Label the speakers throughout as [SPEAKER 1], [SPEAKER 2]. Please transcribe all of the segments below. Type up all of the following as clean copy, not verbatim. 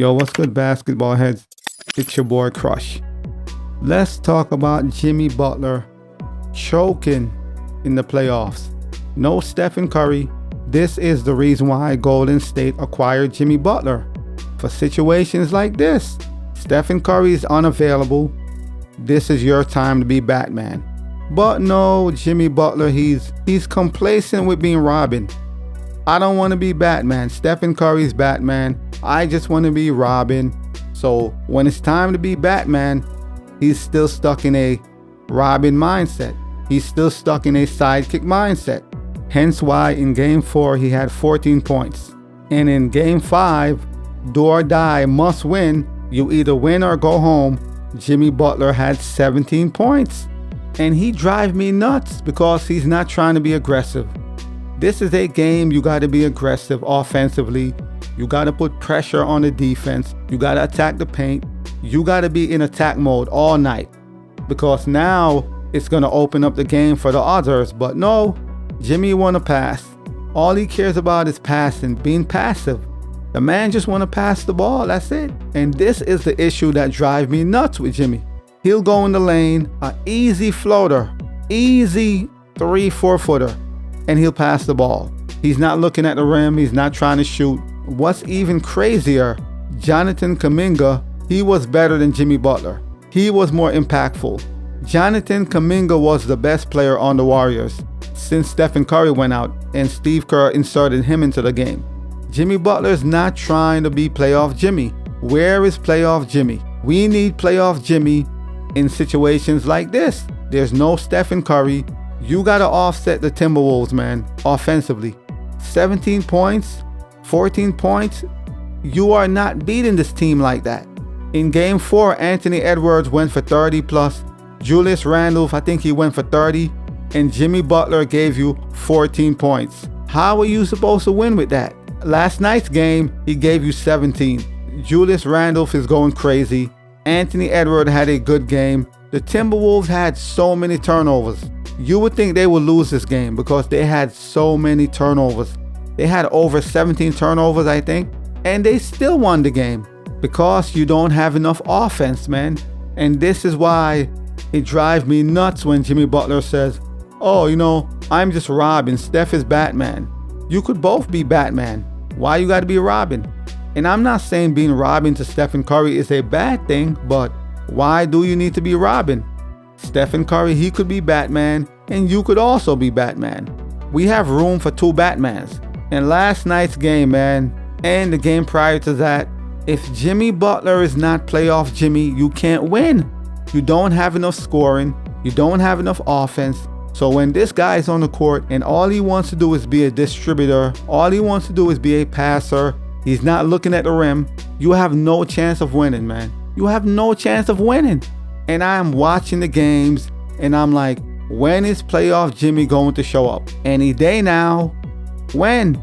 [SPEAKER 1] Yo, what's good, basketball heads? It's your boy Crush. Let's talk about Jimmy Butler choking in the playoffs. No Stephen Curry. This is the reason why Golden State acquired Jimmy Butler. For situations like this, Stephen Curry is unavailable. This is your time to be Batman. But no, Jimmy Butler, he's complacent with being Robin. I don't want to be Batman. Stephen Curry's Batman. I just want to be Robin. So when it's time to be Batman, he's still stuck in a Robin mindset. He's still stuck in a sidekick mindset. Hence why in Game 4 he had 14 points. And in Game 5, do or die, must win. You either win or go home. Jimmy Butler had 17 points. And he drives me nuts because he's not trying to be aggressive. This is a game you got to be aggressive offensively. You got to put pressure on the defense. You got to attack the paint. You got to be in attack mode all night because now it's going to open up the game for the others. But no, Jimmy want to pass. All he cares about is passing, being passive. The man just want to pass the ball. That's it. And this is the issue that drives me nuts with Jimmy. He'll go in the lane, an easy floater, easy 3-4 footer. And he'll pass the ball. He's not looking at the rim. He's not trying to shoot. What's even crazier, Jonathan Kuminga, he was better than Jimmy Butler. He was more impactful. Jonathan Kuminga was the best player on the Warriors since Stephen Curry went out and Steve Kerr inserted him into the game. Jimmy Butler's not trying to be playoff Jimmy. Where is playoff Jimmy? We need playoff Jimmy in situations like this. There's no Stephen Curry. You got to offset the Timberwolves, man, offensively. 17 points, 14 points. You are not beating this team like that. In Game 4, Anthony Edwards went for 30 plus. Julius Randle, I think he went for 30. And Jimmy Butler gave you 14 points. How are you supposed to win with that? Last night's game, he gave you 17. Julius Randle is going crazy. Anthony Edwards had a good game. The Timberwolves had so many turnovers. You would think they would lose this game because they had so many turnovers. They had over 17 turnovers, I think, and they still won the game because you don't have enough offense, man. And this is why it drives me nuts when Jimmy Butler says, oh, I'm just Robin. Steph is Batman. You could both be Batman. Why you got to be Robin? And I'm not saying being Robin to Stephen Curry is a bad thing, but why do you need to be Robin? Stephen Curry, he could be Batman, and you could also be Batman. We have room for two Batmans. And last night's game, man, and the game prior to that, if Jimmy Butler is not playoff Jimmy, you can't win. You don't have enough scoring. You don't have enough offense. So when this guy is on the court and all he wants to do is be a distributor, all he wants to do is be a passer, he's not looking at the rim, you have no chance of winning, man. You have no chance of winning. And I'm watching the games and I'm like, when is playoff Jimmy going to show up? Any day now. When?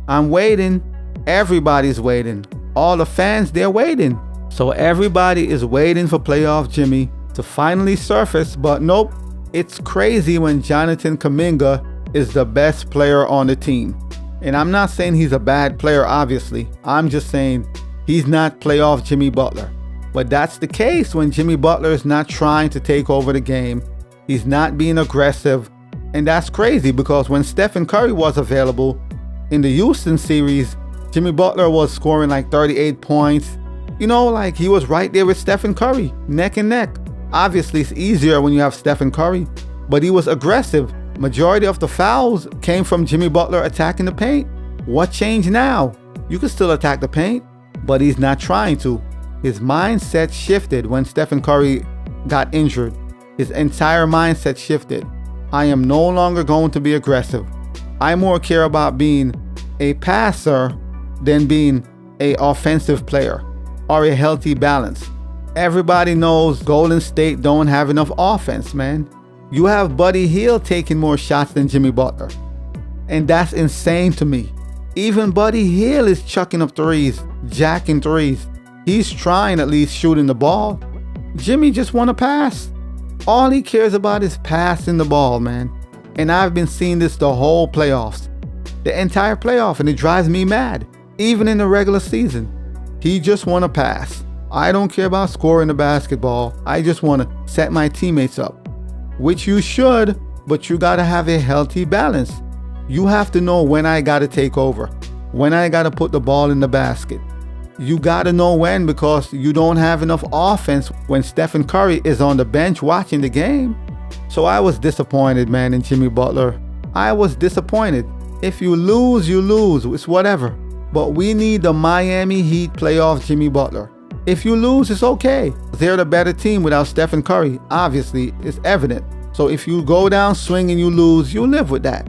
[SPEAKER 1] I'm waiting. Everybody's waiting. All the fans, they're waiting. So everybody is waiting for playoff Jimmy to finally surface. But nope, it's crazy when Jonathan Kuminga is the best player on the team. And I'm not saying he's a bad player, obviously. I'm just saying he's not playoff Jimmy Butler. But that's the case when Jimmy Butler is not trying to take over the game. He's not being aggressive. And that's crazy because when Stephen Curry was available in the Houston series, Jimmy Butler was scoring like 38 points. He was right there with Stephen Curry, neck and neck. Obviously, it's easier when you have Stephen Curry, but he was aggressive. Majority of the fouls came from Jimmy Butler attacking the paint. What changed now? You can still attack the paint, but he's not trying to. His mindset shifted when Stephen Curry got injured. His entire mindset shifted. I am no longer going to be aggressive. I more care about being a passer than being an offensive player or a healthy balance. Everybody knows Golden State don't have enough offense, man. You have Buddy Hield taking more shots than Jimmy Butler. And that's insane to me. Even Buddy Hield is chucking up threes, jacking threes. He's trying at least shooting the ball. Jimmy just want to pass. All he cares about is passing the ball, man. And I've been seeing this the whole playoffs. The entire playoff, and it drives me mad. Even in the regular season. He just want to pass. I don't care about scoring the basketball. I just want to set my teammates up, which you should, but you got to have a healthy balance. You have to know when I got to take over, when I got to put the ball in the basket. You got to know when, because you don't have enough offense when Stephen Curry is on the bench watching the game. So I was disappointed, man, in Jimmy Butler. I was disappointed. If you lose, you lose. It's whatever. But we need the Miami Heat playoff Jimmy Butler. If you lose, it's okay. They're the better team without Stephen Curry. Obviously, it's evident. So if you go down swing and you lose, you live with that.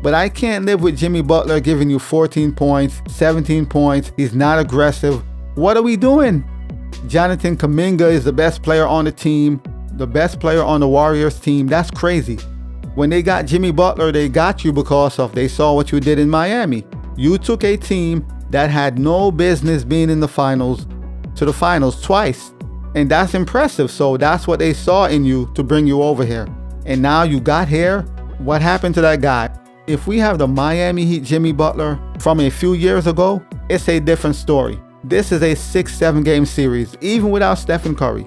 [SPEAKER 1] But I can't live with Jimmy Butler giving you 14 points, 17 points. He's not aggressive. What are we doing? Jonathan Kuminga is the best player on the team, the best player on the Warriors team. That's crazy. When they got Jimmy Butler, they got you because they saw what you did in Miami. You took a team that had no business being in the finals to the finals twice. And that's impressive. So that's what they saw in you to bring you over here. And now you got here. What happened to that guy? If we have the Miami Heat Jimmy Butler from a few years ago, it's a different story. This is a 6-7 game series, even without Stephen Curry.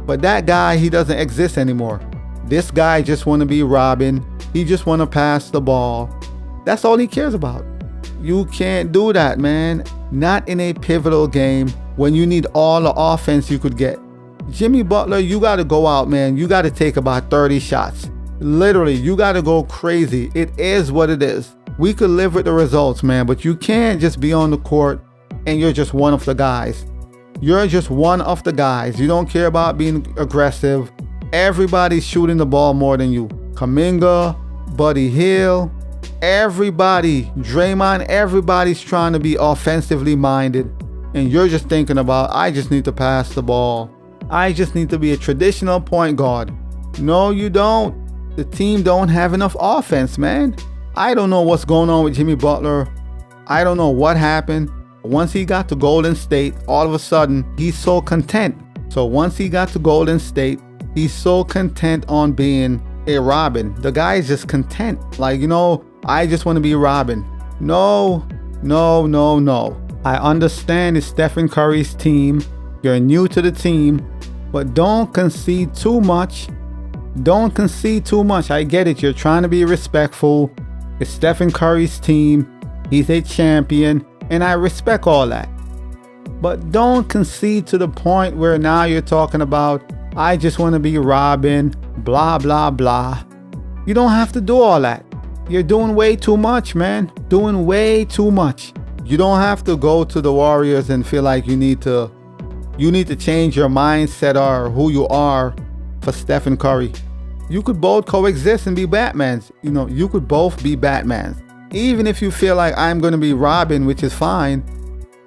[SPEAKER 1] But that guy, he doesn't exist anymore. This guy just want to be Robin. He just want to pass the ball. That's all he cares about. You can't do that, man. Not in a pivotal game when you need all the offense you could get. Jimmy Butler, you got to go out, man. You got to take about 30 shots. Literally, you got to go crazy. It is what it is. We could live with the results, man, but you can't just be on the court and you're just one of the guys. You're just one of the guys. You don't care about being aggressive. Everybody's shooting the ball more than you. Kuminga, Buddy Hield, everybody, Draymond, everybody's trying to be offensively minded. And you're just thinking about, I just need to pass the ball. I just need to be a traditional point guard. No, you don't. The team don't have enough offense, man. I don't know what's going on with Jimmy Butler. I don't know what happened. Once he got to Golden State, all of a sudden, he's so content. So once he got to Golden State, he's so content on being a Robin. The guy is just content. Like, I just want to be Robin. No. I understand it's Stephen Curry's team. You're new to the team, but don't concede too much. Don't concede too much. I get it. You're trying to be respectful. It's Stephen Curry's team. He's a champion, and I respect all that. But don't concede to the point where now you're talking about, I just want to be Robin, blah, blah, blah. You don't have to do all that. You're doing way too much, man. Doing way too much. You don't have to go to the Warriors and feel like you need to change your mindset or who you are for Stephen Curry. You could both coexist and be Batmans. You could both be Batmans. Even if you feel like I'm going to be Robin, which is fine,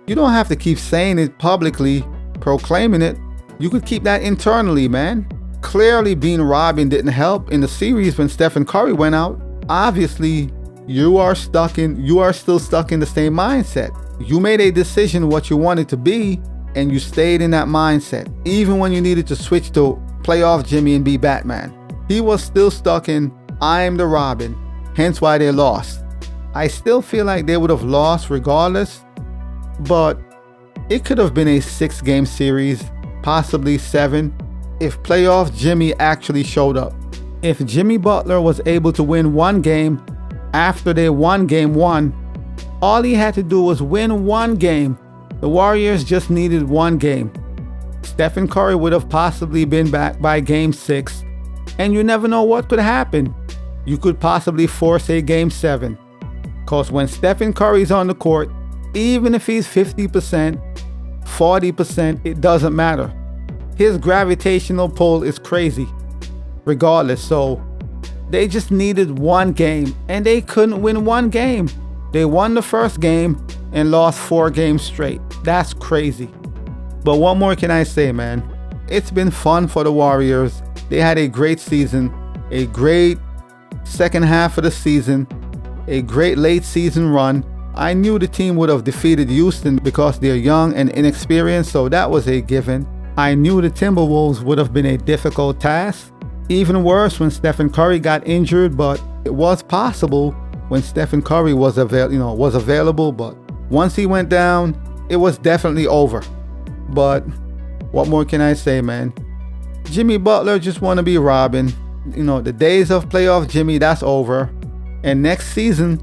[SPEAKER 1] you don't have to keep saying it publicly, proclaiming it. You could keep that internally, man. Clearly being Robin didn't help in the series when Stephen Curry went out. Obviously, you are still stuck in the same mindset. You made a decision what you wanted to be, and you stayed in that mindset. Even when you needed to switch to playoff Jimmy and be Batman, he was still stuck in, I'm the Robin, hence why they lost. I still feel like they would have lost regardless, but it could have been a 6-game series, possibly 7, if playoff Jimmy actually showed up. If Jimmy Butler was able to win one game after they won game 1, all he had to do was win one game. The Warriors just needed one game. Stephen Curry would have possibly been back by game 6, and you never know what could happen. You could possibly force a game 7. Because when Stephen Curry's on the court, even if he's 50%, 40%, it doesn't matter. His gravitational pull is crazy, regardless. So they just needed one game, and they couldn't win one game. They won the first game and lost 4 games straight. That's crazy. But what more can I say, man? It's been fun for the Warriors. They had a great season, a great second half of the season, a great late season run. I knew the team would have defeated Houston because they're young and inexperienced, so that was a given. I knew the Timberwolves would have been a difficult task. Even worse when Stephen Curry got injured, but it was possible when Stephen Curry was available. But once he went down, it was definitely over. But what more can I say, man? Jimmy Butler just want to be Robin. You know, the days of playoff Jimmy, that's over. And next season,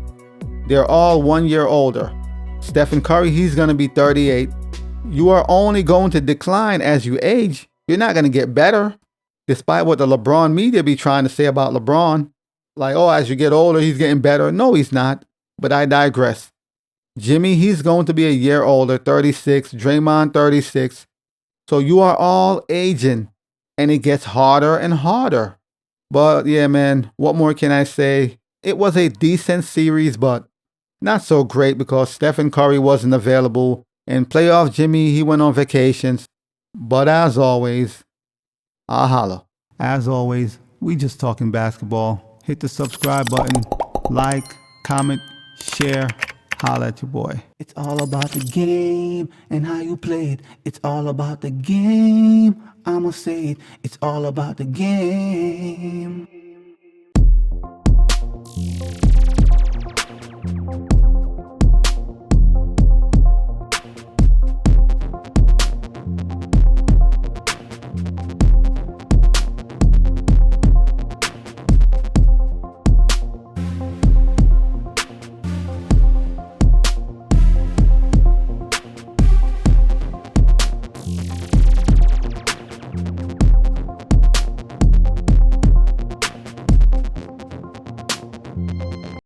[SPEAKER 1] they're all 1 year older. Stephen Curry, he's going to be 38. You are only going to decline as you age. You're not going to get better, despite what the LeBron media be trying to say about LeBron. Like, oh, as you get older, he's getting better. No, he's not. But I digress. Jimmy, he's going to be a year older, 36. Draymond, 36. So you are all aging, and it gets harder and harder. But yeah, man, what more can I say? It was a decent series, but not so great because Stephen Curry wasn't available. And playoff Jimmy, he went on vacations. But as always, I'll holla. As always, we just talking basketball. Hit the subscribe button, like, comment, share. Holla at your boy.
[SPEAKER 2] It's all about the game and how you play it. It's all about the game. I'ma say it. It's all about the game.